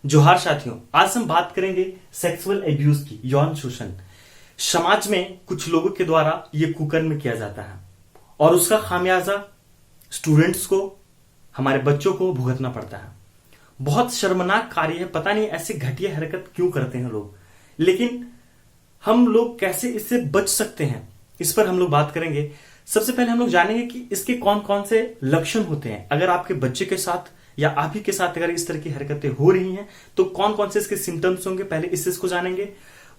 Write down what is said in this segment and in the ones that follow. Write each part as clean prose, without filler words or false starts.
जोहार साथियों, आज हम बात करेंगे सेक्सुअल एब्यूज की, यौन शोषण। समाज में कुछ लोगों के द्वारा यह कुकर्म किया जाता है और उसका खामियाजा स्टूडेंट्स को, हमारे बच्चों को भुगतना पड़ता है। बहुत शर्मनाक कार्य है। पता नहीं ऐसी घटिया हरकत क्यों करते हैं लोग, लेकिन हम लोग कैसे इससे बच सकते हैं, इस पर हम लोग बात करेंगे। सबसे पहले हम लोग जानेंगे कि इसके कौन कौन से लक्षण होते हैं। अगर आपके बच्चे के साथ या आप ही के साथ अगर इस तरह की हरकतें हो रही हैं तो कौन कौन से इसके सिम्टम्स होंगे, पहले इस चीज को जानेंगे।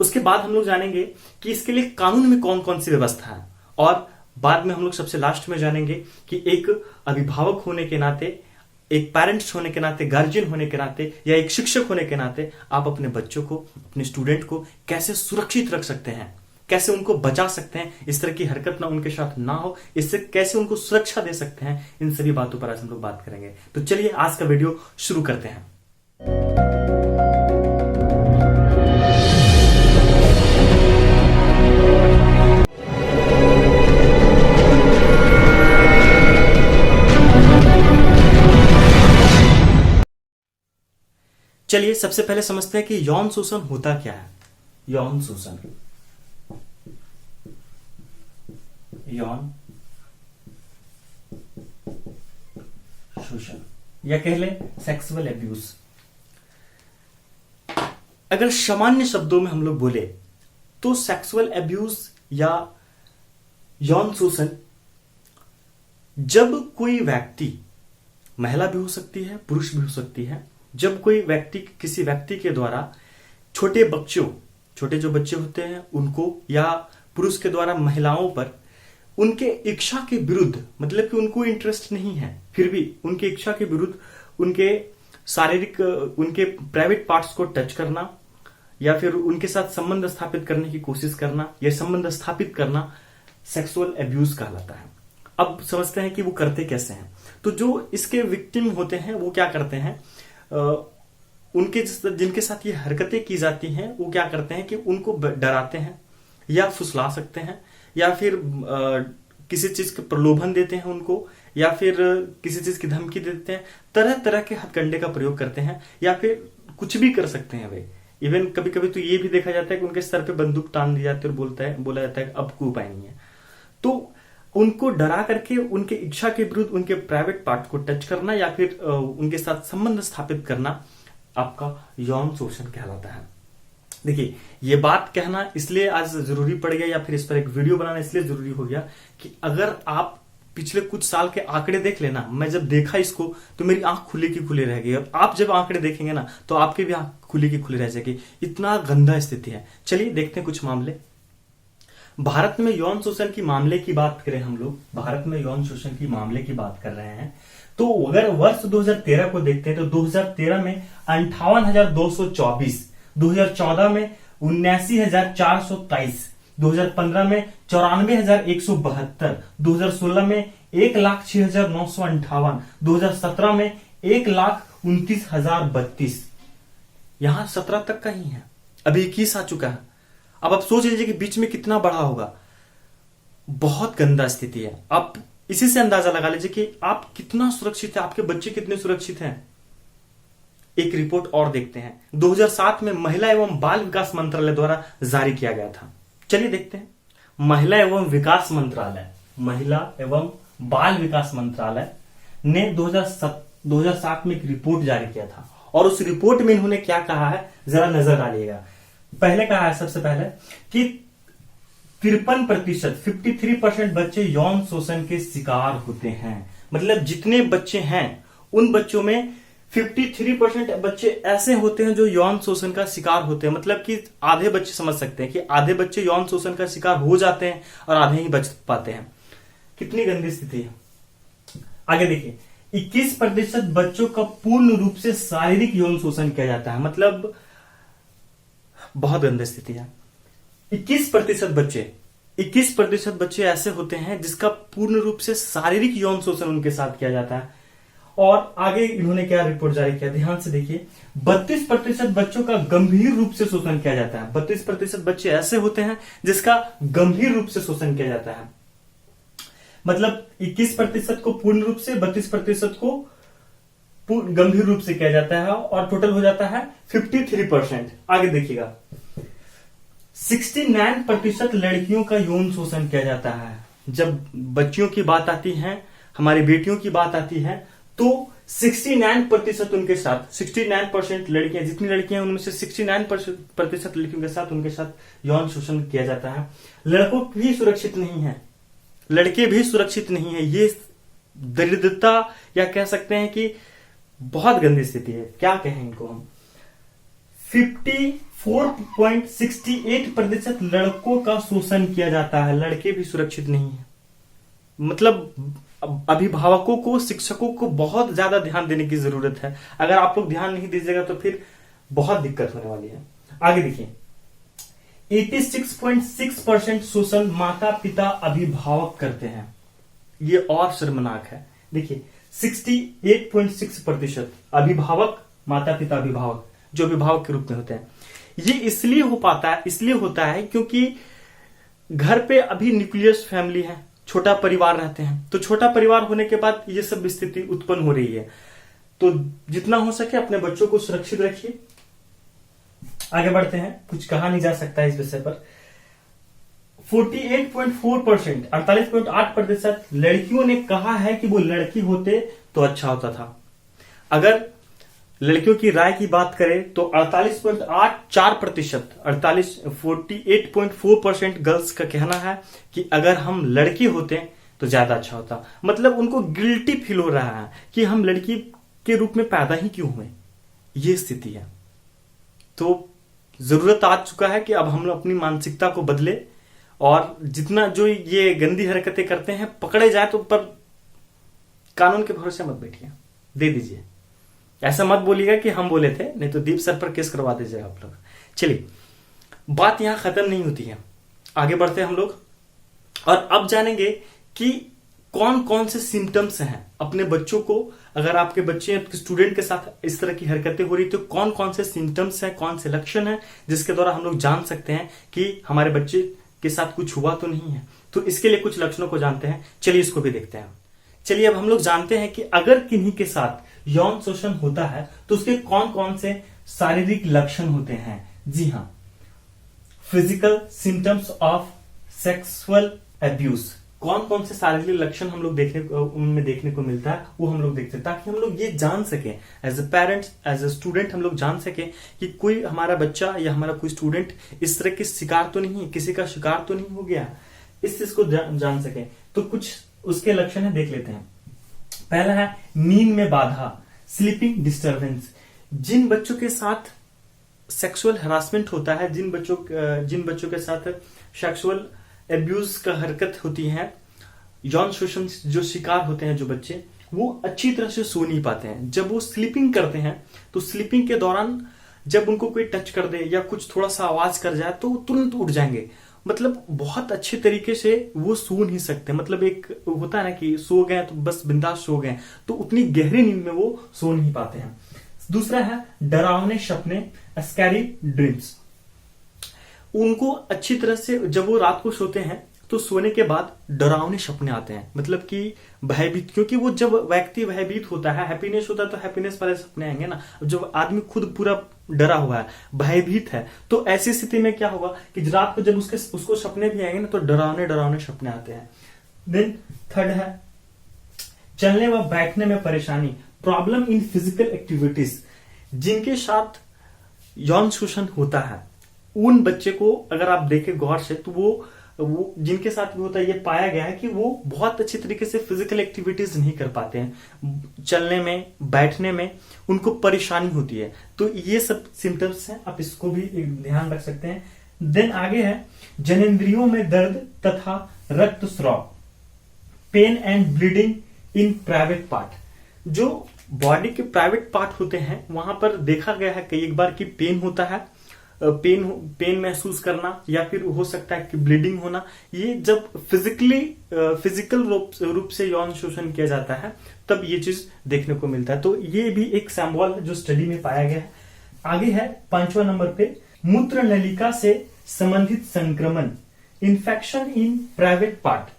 उसके बाद हम लोग जानेंगे कि इसके लिए कानून में कौन कौन सी व्यवस्था है, और बाद में हम लोग सबसे लास्ट में जानेंगे कि एक अभिभावक होने के नाते, एक पेरेंट्स होने के नाते, गार्जियन होने के नाते या एक शिक्षक होने के नाते आप अपने बच्चों को, अपने स्टूडेंट को कैसे सुरक्षित रख सकते हैं, कैसे उनको बचा सकते हैं, इस तरह की हरकत ना उनके साथ ना हो, इससे कैसे उनको सुरक्षा दे सकते हैं। इन सभी बातों पर आज हम लोग बात करेंगे। तो चलिए आज का वीडियो शुरू करते हैं। चलिए सबसे पहले समझते हैं कि यौन शोषण होता क्या है। यौन शोषण, यौन शोषण या कह ले सेक्सुअल एब्यूज। अगर सामान्य शब्दों में हम लोग बोले तो सेक्सुअल एब्यूज या यौन शोषण जब कोई व्यक्ति, महिला भी हो सकती है, पुरुष भी हो सकती है, जब कोई व्यक्ति किसी व्यक्ति के द्वारा छोटे बच्चों, छोटे जो बच्चे होते हैं उनको, या पुरुष के द्वारा महिलाओं पर उनके इच्छा के विरुद्ध, मतलब कि उनको इंटरेस्ट नहीं है फिर भी उनके इच्छा के विरुद्ध उनके शारीरिक, उनके प्राइवेट पार्ट्स को टच करना या फिर उनके साथ संबंध स्थापित करने की कोशिश करना, या संबंध स्थापित करना सेक्सुअल एब्यूज कहलाता है। अब समझते हैं कि वो करते कैसे हैं। तो जो इसके विक्टिम होते हैं वो क्या करते हैं, उनके जिनके साथ ये हरकतें की जाती हैं वो क्या करते हैं कि उनको डराते हैं या फुसला सकते हैं, या फिर किसी चीज के प्रलोभन देते हैं उनको, या फिर किसी चीज की धमकी देते हैं, तरह तरह के हथकंडे का प्रयोग करते हैं, या फिर कुछ भी कर सकते हैं वे। इवन कभी कभी तो ये भी देखा जाता है कि उनके सर पे बंदूक तान दी जाती है और बोला जाता है कि अब कोई उपाय नहीं है। तो उनको डरा करके उनके इच्छा के विरुद्ध उनके प्राइवेट पार्ट को टच करना या फिर उनके साथ संबंध स्थापित करना आपका यौन शोषण कहलाता है। देखिए, ये बात कहना इसलिए आज जरूरी पड़ गया, या फिर इस पर एक वीडियो बनाना इसलिए जरूरी हो गया कि अगर आप पिछले कुछ साल के आंकड़े देख लेना, मैं जब देखा इसको तो मेरी आंख खुली की खुली रह गई, और आप जब आंकड़े देखेंगे ना तो आपकी भी आंख खुली की खुली रह जाएगी। इतना गंदा स्थिति है। चलिए देखते हैं कुछ मामले। भारत में यौन शोषण की मामले की बात करें, हम लोग भारत में यौन शोषण की मामले की बात कर रहे हैं, तो अगर वर्ष 2013 को देखते हैं तो 2013 में 58,224, 2014 में 79,423, 2015 में 94,172, 2016 में 1,06,958, 2017 में 1,29,032। यहां 17 तक का ही है, अभी 21 आ चुका है। अब आप सोच लीजिए कि बीच में कितना बढ़ा होगा। बहुत गंदा स्थिति है। आप इसी से अंदाजा लगा लीजिए कि आप कितना सुरक्षित है, आपके बच्चे कितने सुरक्षित हैं। एक रिपोर्ट और देखते हैं, 2007 में महिला एवं बाल विकास मंत्रालय द्वारा जारी किया गया था। चलिए देखते हैं। महिला एवं विकास मंत्रालय, महिला एवं बाल विकास मंत्रालय ने 2007 में एक रिपोर्ट जारी किया था, और उस रिपोर्ट में इन्होंने क्या कहा है जरा नजर डालिएगा। पहले कहा है सबसे पहले कि 53%, 53% बच्चे यौन शोषण के शिकार होते हैं। मतलब जितने बच्चे हैं उन बच्चों में 53% बच्चे ऐसे होते हैं जो यौन शोषण का शिकार होते हैं। मतलब कि आधे बच्चे, समझ सकते हैं कि आधे बच्चे यौन शोषण का शिकार हो जाते हैं और आधे ही बच पाते हैं। कितनी गंदी स्थिति है। आगे देखिए, 21% बच्चों का पूर्ण रूप से शारीरिक यौन शोषण किया जाता है। मतलब बहुत गंदी स्थिति है। 21% बच्चे ऐसे होते हैं जिसका पूर्ण रूप से शारीरिक यौन शोषण उनके साथ किया जाता है। और आगे इन्होंने क्या रिपोर्ट जारी किया, ध्यान से देखिए, 32% बच्चों का गंभीर रूप से शोषण किया जाता है। 32% बच्चे ऐसे होते हैं जिसका गंभीर रूप से शोषण किया जाता है। मतलब 21% को पूर्ण रूप से, 32% को गंभीर रूप से किया जाता है और टोटल हो जाता है 53%। आगे देखिएगा, 69% लड़कियों का यौन शोषण किया जाता है। जब बच्चियों की बात आती है, हमारी बेटियों की बात आती है, तो 69% उनके साथ, 69% लड़कियां, जितनी लड़कियां हैं उनमें से 69% लड़कियों के साथ उनके साथ यौन शोषण किया जाता है। लड़कों भी सुरक्षित नहीं है, लड़के भी सुरक्षित नहीं है। ये दरिद्रता या कह सकते हैं कि बहुत गंदी स्थिति है, क्या कहें इनको हम। 54.68% लड़कों का शोषण किया जाता है, लड़के भी सुरक्षित नहीं है। मतलब अभिभावकों को, शिक्षकों को बहुत ज्यादा ध्यान देने की जरूरत है। अगर आप लोग ध्यान नहीं दीजिएगा तो फिर बहुत दिक्कत होने वाली है। आगे देखिए, 86.6% शोषण माता पिता अभिभावक करते हैं। ये और शर्मनाक है। देखिए 68.6% अभिभावक, माता पिता अभिभावक, जो अभिभावक के रूप में होते हैं। ये इसलिए होता है क्योंकि घर पे अभी न्यूक्लियस फैमिली है, छोटा परिवार रहते हैं। तो छोटा परिवार होने के बाद ये सब स्थिति उत्पन्न हो रही है। तो जितना हो सके अपने बच्चों को सुरक्षित रखिए। आगे बढ़ते हैं, कुछ कहा नहीं जा सकता है इस विषय पर। 48.4%, 48.8% लड़कियों ने कहा है कि वो लड़की होते तो अच्छा होता था। अगर लड़कियों की राय की बात करें तो 48.84%, 48.4% गर्ल्स का कहना है कि अगर हम लड़की होते तो ज्यादा अच्छा होता। मतलब उनको गिल्टी फील हो रहा है कि हम लड़की के रूप में पैदा ही क्यों हुए। ये स्थिति है। तो जरूरत आ चुका है कि अब हम लोग अपनी मानसिकता को बदले और जितना जो ये गंदी हरकतें करते हैं पकड़े जाए तो, पर कानून के भरोसे मत बैठिए, दे दीजिए। ऐसा मत बोलिएगा कि हम बोले थे, नहीं तो दीप सर पर केस करवा दीजिएगा आप लोग। चलिए, बात यहां खत्म नहीं होती है, आगे बढ़ते हैं हम लोग और अब जानेंगे कि कौन कौन से सिम्टम्स हैं अपने बच्चों को। अगर आपके बच्चे, स्टूडेंट के साथ इस तरह की हरकतें हो रही तो कौन कौन से सिम्टम्स हैं, कौन से लक्षण हैं जिसके द्वारा हम लोग जान सकते हैं कि हमारे बच्चे के साथ कुछ हुआ तो नहीं है। तो इसके लिए कुछ लक्षणों को जानते हैं, चलिए इसको भी देखते हैं। चलिए अब हम लोग जानते हैं कि अगर किन्हीं के साथ यौन शोषण होता है तो उसके कौन कौन से शारीरिक लक्षण होते हैं। जी हां, physical symptoms of sexual abuse. कौन कौन से शारीरिक लक्षण हम लोग उनमें देखने को मिलता है वो हम लोग देखते हैं, ताकि हम लोग ये जान सके as a parents, as a student, हम लोग जान सके कि कोई हमारा बच्चा या हमारा कोई स्टूडेंट इस तरह के शिकार तो नहीं है, किसी का शिकार तो नहीं हो गया, इस चीज को जान सके। तो कुछ उसके लक्षण है, देख लेते हैं। पहला है नींद में बाधा, स्लीपिंग डिस्टर्बेंस। जिन बच्चों के साथ सेक्सुअल हरासमेंट होता है, जिन बच्चों के साथ सेक्सुअल एब्यूज का हरकत होती है, यौन शोषण जो शिकार होते हैं जो बच्चे, वो अच्छी तरह से सो नहीं पाते हैं। जब वो स्लीपिंग करते हैं तो स्लीपिंग के दौरान जब उनको कोई टच कर दे या कुछ थोड़ा सा आवाज कर जाए तो तुरंत उठ जाएंगे। मतलब बहुत अच्छे तरीके से वो सो नहीं सकते। मतलब एक होता है ना कि सो गए तो बस बिंदास सो गए, तो उतनी गहरी नींद में वो सो नहीं पाते हैं। दूसरा है डरावने सपने, स्कैरी ड्रीम्स। उनको अच्छी तरह से जब वो रात को सोते हैं तो सोने के बाद डरावने सपने आते हैं, मतलब कि भयभीत, क्योंकि वो जब व्यक्ति भयभीत होता है, हैप्पीनेस होता है तो हैप्पीनेस वाले सपने आएंगे ना। जब आदमी खुद पूरा डरा हुआ है, भयभीत है, तो ऐसी स्थिति में क्या होगा कि रात को जब उसको सपने भी आएंगे ना तो डरावने सपने आते हैं। देन थर्ड है चलने व बैठने में परेशानी, प्रॉब्लम इन फिजिकल एक्टिविटीज। जिनके साथ यौन शोषण होता है उन बच्चे को अगर आप देखें गौर से तो वो जिनके साथ भी होता है, ये पाया गया है कि वो बहुत अच्छी तरीके से फिजिकल एक्टिविटीज नहीं कर पाते हैं। चलने में, बैठने में उनको परेशानी होती है। तो ये सब सिम्टम्स हैं, आप इसको भी ध्यान रख सकते हैं। देन आगे है जनेंद्रियों में दर्द तथा रक्तस्राव, pain and bleeding in private part. जो बॉडी के प्राइवेट पार्ट होते हैं वहां पर देखा गया है कई एक बार कि पेन होता है, पेन महसूस करना, या फिर हो सकता है कि ब्लीडिंग होना। ये जब फिजिकल रूप से यौन शोषण किया जाता है तब ये चीज देखने को मिलता है। तो ये भी एक सैंबल है जो स्टडी में पाया गया है। आगे है 5वां नंबर पे मूत्र नलिका से संबंधित संक्रमण, इन्फेक्शन इन प्राइवेट पार्ट।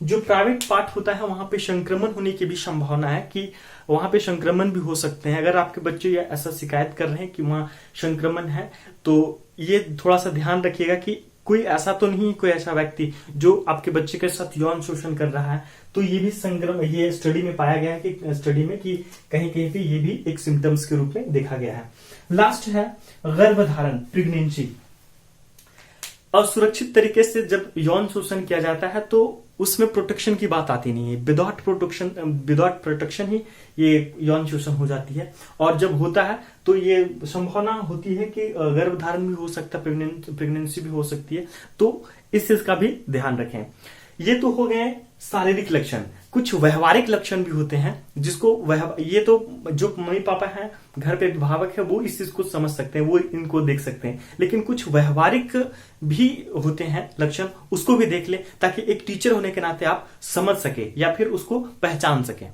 जो प्राइवेट पार्ट होता है वहां पे संक्रमण होने की भी संभावना है कि वहां पे संक्रमण भी हो सकते हैं। अगर आपके बच्चे ऐसा शिकायत कर रहे हैं कि वहां संक्रमण है, तो ये थोड़ा सा ध्यान रखिएगा कि कोई ऐसा तो नहीं, कोई ऐसा व्यक्ति जो आपके बच्चे के साथ यौन शोषण कर रहा है। तो ये भी संक्रमण, ये स्टडी में पाया गया है कि स्टडी में कि कहीं कहीं पे ये भी एक सिम्टम्स के रूप में देखा गया है। लास्ट है गर्भधारण, प्रेगनेंसी। असुरक्षित तरीके से जब यौन शोषण किया जाता है तो उसमें प्रोटेक्शन की बात आती नहीं है। विदाउट प्रोटेक्शन ही ये यौन शोषण हो जाती है। और जब होता है तो ये संभावना होती है कि गर्भधारण भी हो सकता है, प्रेगनेंसी भी हो सकती है। तो इस चीज का भी ध्यान रखें। ये तो हो गए शारीरिक लक्षण। कुछ व्यवहारिक लक्षण भी होते हैं जिसको ये तो जो मम्मी पापा हैं, घर पे अभिभावक है, वो इस चीज को समझ सकते हैं, वो इनको देख सकते हैं। लेकिन कुछ व्यवहारिक भी होते हैं लक्षण, उसको भी देख ले ताकि एक टीचर होने के नाते आप समझ सके या फिर उसको पहचान सके।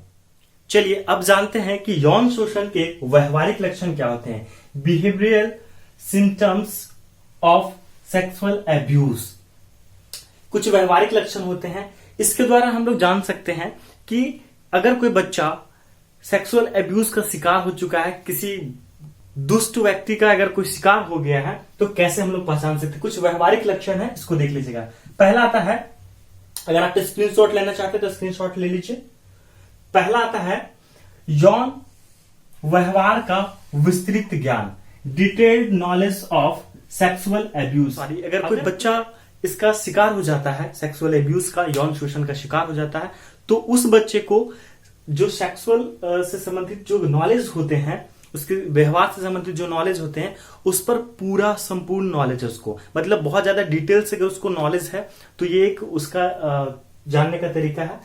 चलिए अब जानते हैं कि यौन शोषण के व्यवहारिक लक्षण क्या होते हैं। Behavioural symptoms of sexual abuse. कुछ व्यवहारिक लक्षण होते हैं, इसके द्वारा हम लोग जान सकते हैं कि अगर कोई बच्चा सेक्सुअल एब्यूज का शिकार हो चुका है, किसी दुष्ट व्यक्ति का अगर कोई शिकार हो गया है, तो कैसे हम लोग पहचान सकते हैं। कुछ व्यवहारिक लक्षण है, इसको देख लीजिएगा। पहला आता है, अगर आप स्क्रीनशॉट लेना चाहते हैं तो स्क्रीनशॉट ले लीजिए। पहला आता है यौन व्यवहार का विस्तृत ज्ञान, detailed knowledge of sexual abuse. अगर कोई बच्चा इसका शिकार हो जाता है, सेक्सुअल एब्यूज का, यौन शोषण का शिकार हो जाता है, तो उस बच्चे को जो सेक्सुअल से संबंधित जो नॉलेज होते हैं, उसके व्यवहार से संबंधित जो नॉलेज होते हैं, उस पर पूरा संपूर्ण नॉलेज है उसको। मतलब बहुत ज्यादा डिटेल से अगर उसको नॉलेज है तो ये एक उसका जानने का तरीका है।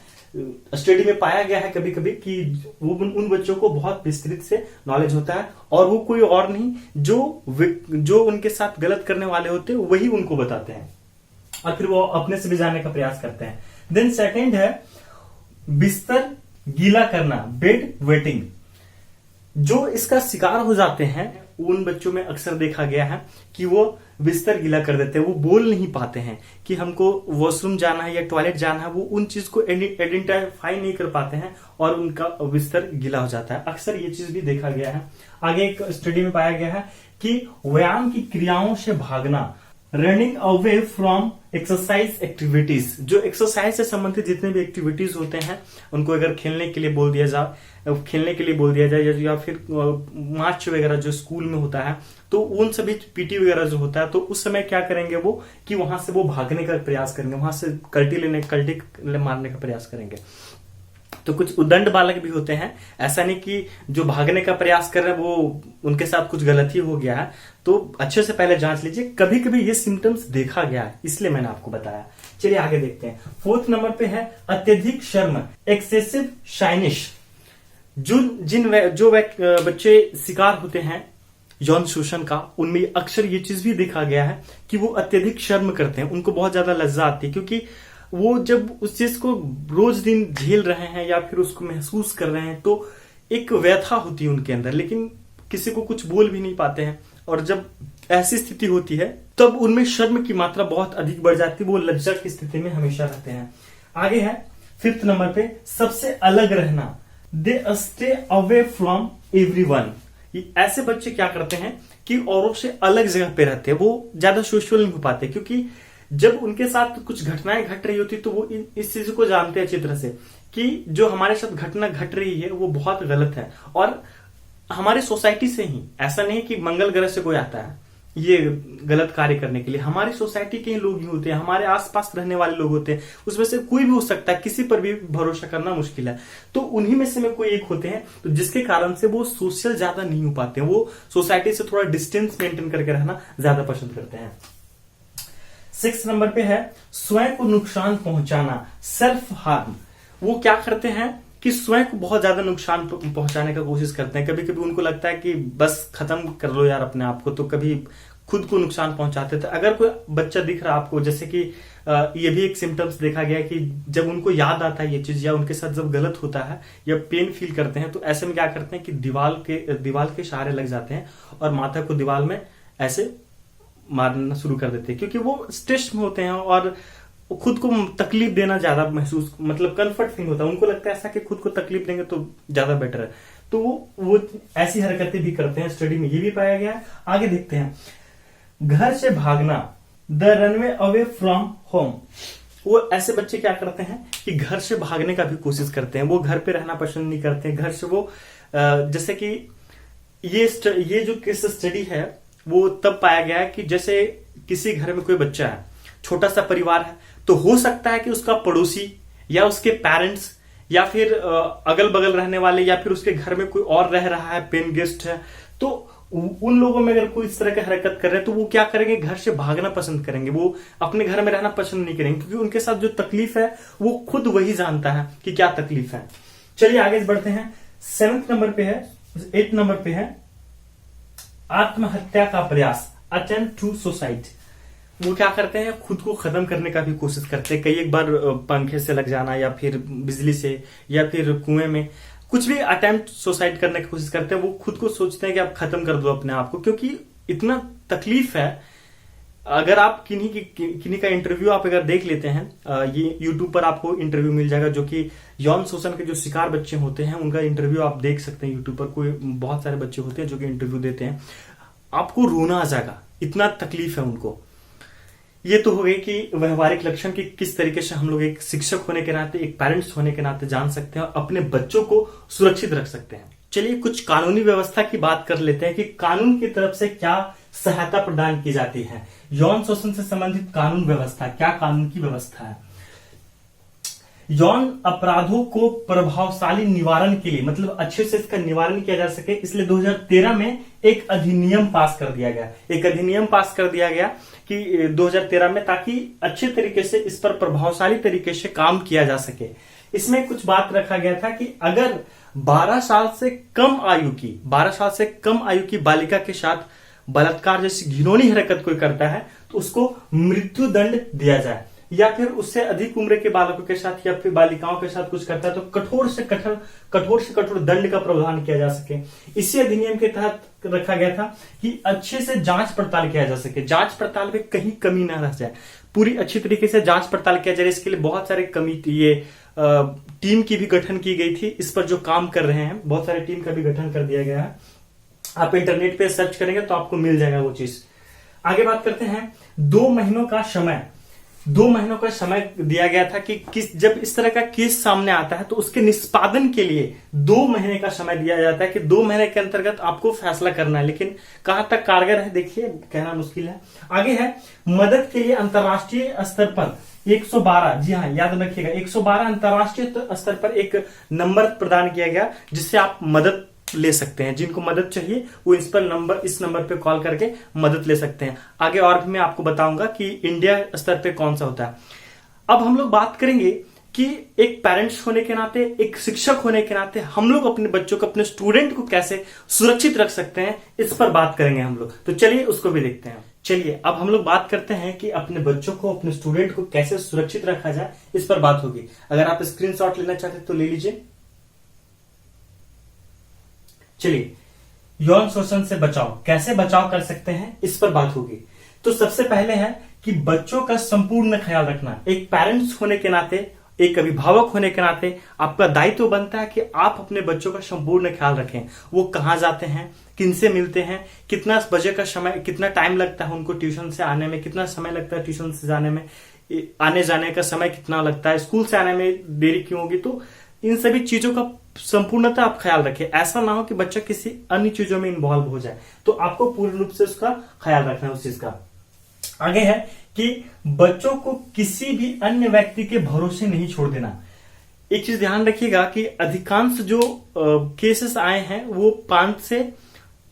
स्टडी में पाया गया है कभी कभी कि वो उन बच्चों को बहुत विस्तृत से नॉलेज होता है और वो कोई और नहीं, जो उनके साथ गलत करने वाले होते हैं वही उनको बताते हैं और फिर वो अपने से भी जानने का प्रयास करते हैं। देन सेकंड है बिस्तर गीला करना, बेड वेटिंग। जो इसका शिकार हो जाते हैं उन बच्चों में अक्सर देखा गया है कि वो बिस्तर गीला कर देते हैं। वो बोल नहीं पाते हैं कि हमको वॉशरूम जाना है या टॉयलेट जाना है, वो उन चीज को आइडेंटिफाई नहीं कर पाते हैं और उनका बिस्तर गीला हो जाता है। अक्सर ये चीज भी देखा गया है। आगे एक स्टडी में पाया गया है कि व्यायाम की क्रियाओं से भागना, running away from exercise activities. जो एक्सरसाइज से संबंधित जितने भी एक्टिविटीज होते हैं उनको अगर खेलने के लिए बोल दिया जाए या फिर मार्च वगैरह जो स्कूल में होता है, तो उन सभी पीटी वगैरह जो होता है, तो उस समय क्या करेंगे वो कि वहां से वो भागने का प्रयास करेंगे, वहां से कल्टी मारने का प्रयास करेंगे। तो कुछ उद्दंड बालक भी होते हैं, ऐसा नहीं कि जो भागने का प्रयास कर रहे हैं वो उनके साथ कुछ गलती हो गया है। तो अच्छे से पहले जांच लीजिए, कभी कभी ये सिम्टम्स देखा गया है, इसलिए मैंने आपको बताया। चलिए आगे देखते हैं। फोर्थ नंबर पे है अत्यधिक शर्म, एक्सेसिव शाइनिश। जो बच्चे शिकार होते हैं यौन शोषण का, उनमें अक्सर ये चीज भी देखा गया है कि वो अत्यधिक शर्म करते हैं, उनको बहुत ज्यादा लज्जा आती है, क्योंकि वो जब उस चीज को रोज दिन झेल रहे हैं या फिर उसको महसूस कर रहे हैं तो एक व्यथा होती है उनके अंदर, लेकिन किसी को कुछ बोल भी नहीं पाते हैं। और जब ऐसी स्थिति होती है तब उनमें शर्म की मात्रा बहुत अधिक बढ़ जाती है, वो लज्जा की स्थिति में हमेशा रहते हैं। आगे है फिफ्थ नंबर पे, सबसे अलग रहना, they stay away from everyone. ऐसे बच्चे क्या करते हैं कि औरों से अलग जगह पे रहते हैं, वो ज्यादा सोशल नहीं हो पाते, क्योंकि जब उनके साथ कुछ घटनाएं घट रही होती तो वो इस चीज को जानते हैं अच्छी तरह से कि जो हमारे साथ घटना घट रही है वो बहुत गलत है। और हमारी सोसाइटी से ही, ऐसा नहीं कि मंगल ग्रह से कोई आता है ये गलत कार्य करने के लिए, हमारी सोसाइटी के ही लोग ही होते हैं, हमारे आसपास रहने वाले लोग होते हैं, उसमें से कोई भी हो सकता है, किसी पर भी भरोसा करना मुश्किल है। तो उन्हीं में से कोई एक होते हैं, तो जिसके कारण से वो सोशल ज्यादा नहीं हो पाते हैं, वो सोसाइटी से थोड़ा डिस्टेंस मेंटेन करके रहना ज्यादा पसंद करते हैं। 6 नंबर पे है स्वयं को नुकसान पहुंचाना, सेल्फ हार्म। वो क्या करते हैं कि स्वयं को बहुत ज्यादा नुकसान पहुंचाने का कोशिश करते हैं। कभी कभी उनको लगता है कि बस खत्म कर लो यार अपने आप को, तो कभी खुद को नुकसान पहुंचाते थे। अगर कोई बच्चा दिख रहा है आपको, जैसे कि ये भी एक सिम्टम्स देखा गया है कि जब उनको याद आता है ये चीज या उनके साथ जब गलत होता है या पेन फील करते हैं, तो ऐसे में क्या करते हैं कि दीवार के सहारे लग जाते हैं और माथा को दीवार में ऐसे मारना शुरू कर देते हैं, क्योंकि वो स्ट्रेस में होते हैं और खुद को तकलीफ देना ज्यादा महसूस, मतलब कंफर्ट फील होता है, उनको लगता है ऐसा कि खुद को तकलीफ देंगे तो ज्यादा बेटर है, तो वो ऐसी हरकतें भी करते हैं। स्टडी में ये भी पाया गया है। आगे देखते हैं, घर से भागना, the runway away from home. वो ऐसे बच्चे क्या करते हैं कि घर से भागने का भी कोशिश करते हैं, वो घर पे रहना पसंद नहीं करते हैं। घर से वो जैसे कि ये जो केस स्टडी है वो तब पाया गया है कि जैसे किसी घर में कोई बच्चा है, छोटा सा परिवार है, तो हो सकता है कि उसका पड़ोसी या उसके पेरेंट्स या फिर अगल बगल रहने वाले या फिर उसके घर में कोई और रह रहा है, पेन गेस्ट है, तो उन लोगों में अगर कोई इस तरह की हरकत कर रहे हैं तो वो क्या करेंगे, घर से भागना पसंद करेंगे, वो अपने घर में रहना पसंद नहीं करेंगे, क्योंकि उनके साथ जो तकलीफ है वो खुद वही जानता है कि क्या तकलीफ है। चलिए आगे बढ़ते हैं। 7 नंबर पे है, 8 नंबर पे है, आत्महत्या का प्रयास, अटेम्प्ट टू सुसाइड। वो क्या करते हैं, खुद को खत्म करने का भी कोशिश करते हैं। कई एक बार पंखे से लग जाना या फिर बिजली से या फिर कुएं में, कुछ भी अटेम्प्ट सुसाइड करने की कोशिश करते हैं। वो खुद को सोचते हैं कि आप खत्म कर दो अपने आप को, क्योंकि इतना तकलीफ है। अगर आप किन्हीं का इंटरव्यू आप अगर देख लेते हैं, ये यूट्यूब पर आपको इंटरव्यू मिल जाएगा, जो कि यौन शोषण के जो शिकार बच्चे होते हैं उनका इंटरव्यू आप देख सकते हैं यूट्यूब पर। कोई बहुत सारे बच्चे होते हैं जो कि इंटरव्यू देते हैं, आपको रोना आ जाएगा, इतना तकलीफ है उनको। ये तो हो गई कि व्यवहारिक लक्षण की किस तरीके से हम लोग एक शिक्षक होने के नाते, एक पेरेंट्स होने के नाते जान सकते हैं और अपने बच्चों को सुरक्षित रख सकते हैं। चलिए कुछ कानूनी व्यवस्था की बात कर लेते हैं कि कानून की तरफ से क्या सहायता प्रदान की जाती है। यौन शोषण से संबंधित कानून व्यवस्था, क्या कानून की व्यवस्था है। यौन अपराधों को प्रभावशाली निवारण के लिए, मतलब अच्छे से इसका निवारण किया जा सके, इसलिए 2013 में एक अधिनियम पास कर दिया गया। एक अधिनियम पास कर दिया गया कि 2013 में, ताकि अच्छे तरीके से इस पर प्रभावशाली तरीके से काम किया जा सके। इसमें कुछ बात रखा गया था कि अगर 12 साल से कम आयु की बालिका के साथ बलात्कार जैसी घिनौनी हरकत कोई करता है तो उसको मृत्यु दंड दिया जाए, या फिर उससे अधिक उम्र के बालकों के साथ या फिर बालिकाओं के साथ कुछ करता है तो कठोर से कठोर दंड का प्रावधान किया जा सके। इसी अधिनियम के तहत रखा गया था कि अच्छे से जांच पड़ताल किया जा सके, जांच पड़ताल में कहीं कमी ना रह जाए, पूरी अच्छी तरीके से जांच पड़ताल किया जाए। इसके लिए बहुत सारे कमिटी, टीम की भी गठन की गई थी, इस पर जो काम कर रहे हैं बहुत सारे टीम का भी गठन कर दिया गया है। आप इंटरनेट पे सर्च करेंगे तो आपको मिल जाएगा वो चीज। आगे बात करते हैं 2 महीनों का समय। 2 महीनों का समय दिया गया था कि जब इस तरह का केस सामने आता है तो उसके निष्पादन के लिए 2 महीने का समय दिया जाता है कि 2 महीने के अंतर्गत आपको फैसला करना है। लेकिन कहां तक कारगर है देखिए, कहना मुश्किल है। आगे है मदद के लिए अंतर्राष्ट्रीय स्तर पर 112, जी हाँ याद रखिएगा, 112 अंतर्राष्ट्रीय स्तर पर एक नंबर प्रदान किया गया जिससे आप मदद ले सकते हैं। जिनको मदद चाहिए वो इस नंबर पे कॉल करके मदद ले सकते हैं। आगे और भी मैं आपको बताऊंगा कि इंडिया स्तर पे कौन सा होता है। अब हम लोग बात करेंगे कि एक पेरेंट्स होने के नाते, एक शिक्षक होने के नाते हम लोग अपने बच्चों को, अपने स्टूडेंट को कैसे सुरक्षित रख सकते हैं, इस पर बात करेंगे हम लोग। तो चलिए उसको भी देखते हैं। चलिए अब हम लोग बात करते हैं कि अपने बच्चों को, अपने स्टूडेंट को कैसे सुरक्षित रखा जाए, इस पर बात होगी। अगर आप स्क्रीनशॉट लेना चाहते हैं तो ले लीजिए। चलिए यौन शोषण से बचाव, कैसे बचाव कर सकते हैं, इस पर बात होगी। तो सबसे पहले है कि बच्चों का संपूर्ण ख्याल रखना। एक पेरेंट्स होने के नाते, एक अभिभावक होने के नाते आपका दायित्व बनता है कि आप अपने बच्चों का संपूर्ण ख्याल रखें। वो कहाँ जाते हैं, किनसे मिलते हैं, कितना बजे का समय, कितना टाइम लगता है उनको ट्यूशन से आने में, कितना समय लगता है ट्यूशन से जाने में, आने जाने का समय कितना लगता है, स्कूल से आने में देरी क्यों होगी। तो इन सभी चीजों का संपूर्णतः आप ख्याल रखें। ऐसा ना हो कि बच्चा किसी अन्य चीजों में इन्वॉल्व हो जाए, तो आपको पूर्ण रूप से उसका ख्याल रखना है उस चीज का। आगे है कि बच्चों को किसी भी अन्य व्यक्ति के भरोसे नहीं छोड़ देना। एक चीज ध्यान रखिएगा कि अधिकांश जो केसेस आए हैं वो 5 से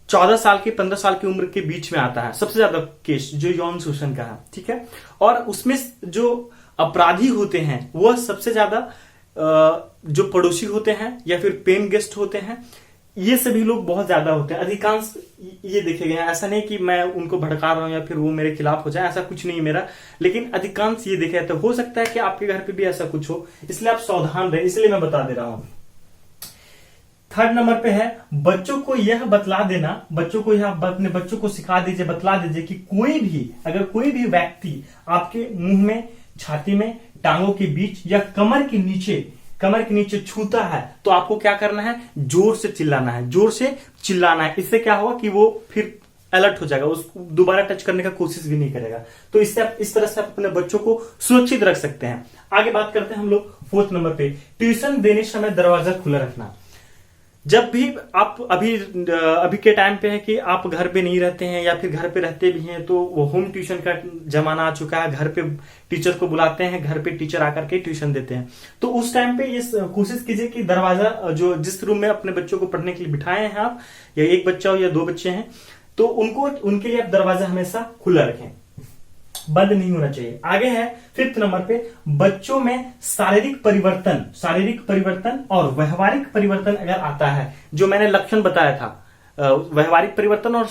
14 साल की, 15 साल की उम्र के बीच में आता है सबसे ज्यादा केस जो यौन शोषण का है, ठीक है। और उसमें जो अपराधी होते हैं वह सबसे ज्यादा जो पड़ोसी होते हैं या फिर पेन गेस्ट होते हैं, ये सभी लोग बहुत ज्यादा होते हैं। अधिकांश ये देखे गए हैं। ऐसा नहीं कि मैं उनको भड़का रहा हूं या फिर वो मेरे खिलाफ हो जाए, ऐसा कुछ नहीं मेरा, लेकिन अधिकांश ये देखे जाते। हो सकता है कि आपके घर पे भी ऐसा कुछ हो, इसलिए आप सावधान रहे, इसलिए मैं बता दे रहा हूं। 3rd नंबर पे है बच्चों को यह बतला देना, अपने बच्चों को सिखा दीजिए, बतला दीजिए कि अगर कोई भी व्यक्ति आपके मुंह में छाती में, टांगों के बीच या कमर के नीचे छूता है तो आपको क्या करना है, जोर से चिल्लाना है, जोर से चिल्लाना है। इससे क्या होगा कि वो फिर अलर्ट हो जाएगा, उसको दोबारा टच करने का कोशिश भी नहीं करेगा। तो इससे आप इस तरह से आप अपने बच्चों को सुरक्षित रख सकते हैं। आगे बात करते हैं हम लोग 4th नंबर पे, ट्यूशन देने समय दरवाजा खुला रखना। जब भी आप अभी के टाइम पे है कि आप घर पे नहीं रहते हैं या फिर घर पे रहते भी हैं तो वो होम ट्यूशन का जमाना आ चुका है। घर पे टीचर को बुलाते हैं, घर पे टीचर आकर के ट्यूशन देते हैं। तो उस टाइम पे ये कोशिश कीजिए कि दरवाजा जो जिस रूम में अपने बच्चों को पढ़ने के लिए बिठाए हैं आप, या एक बच्चा हो या 2 बच्चे हैं, तो उनके लिए आप दरवाजा हमेशा खुला रखें, बंद नहीं होना चाहिए। आगे है 5th नंबर पे, बच्चों में शारीरिक परिवर्तन और व्यवहारिक परिवर्तन अगर आता है, जो मैंने लक्षण बताया था, व्यवहारिक परिवर्तन और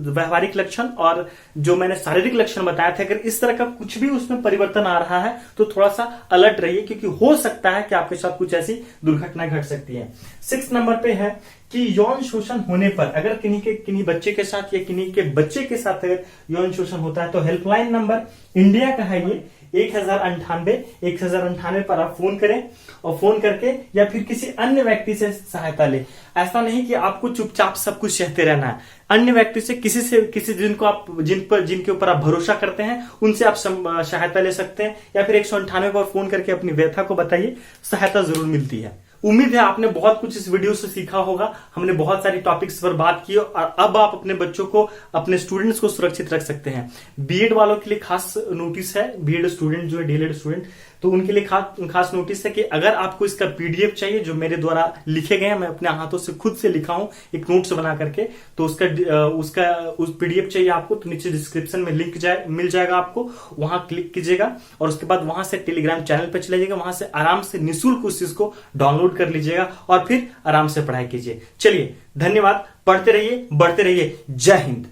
व्यवहारिक लक्षण और जो मैंने शारीरिक लक्षण बताया था, अगर इस तरह का कुछ भी उसमें परिवर्तन आ रहा है तो थोड़ा सा अलर्ट रहिए, क्योंकि हो सकता है कि आपके साथ कुछ ऐसी दुर्घटना घट सकती है। 6 नंबर पे है कि यौन शोषण होने पर, अगर किन्हीं बच्चे के साथ या किन्हीं के बच्चे के साथ अगर यौन शोषण होता है तो हेल्पलाइन नंबर इंडिया का है ये 1098 पर आप फोन करें और फोन करके या फिर किसी अन्य व्यक्ति से सहायता ले। ऐसा नहीं कि आपको चुपचाप सब कुछ सहते रहना है, अन्य व्यक्ति से किसी जिनके ऊपर आप भरोसा करते हैं उनसे आप सहायता ले सकते हैं, या फिर 198 पर फोन करके अपनी व्यथा को बताइए, सहायता जरूर मिलती है। उम्मीद है आपने बहुत कुछ इस वीडियो से सीखा होगा। हमने बहुत सारी टॉपिक्स पर बात की और अब आप अपने बच्चों को, अपने स्टूडेंट्स को सुरक्षित रख सकते हैं। बीएड वालों के लिए खास नोटिस है, बीएड स्टूडेंट जो है, डीएलएड स्टूडेंट, तो उनके लिए खास नोटिस है कि अगर आपको इसका पीडीएफ चाहिए जो मेरे द्वारा लिखे गए हैं, मैं अपने हाथों से खुद से लिखा हूं एक नोट्स बना करके, तो उस पीडीएफ चाहिए आपको तो नीचे डिस्क्रिप्शन में लिंक मिल जाएगा आपको, वहां क्लिक कीजिएगा और उसके बाद वहां से टेलीग्राम चैनल पर चले जाइएगा, वहां से आराम से निःशुल्क उस चीज को डाउनलोड कर लीजिएगा और फिर आराम से पढ़ाई कीजिए। चलिए, धन्यवाद, पढ़ते रहिए, बढ़ते रहिए। जय हिंद।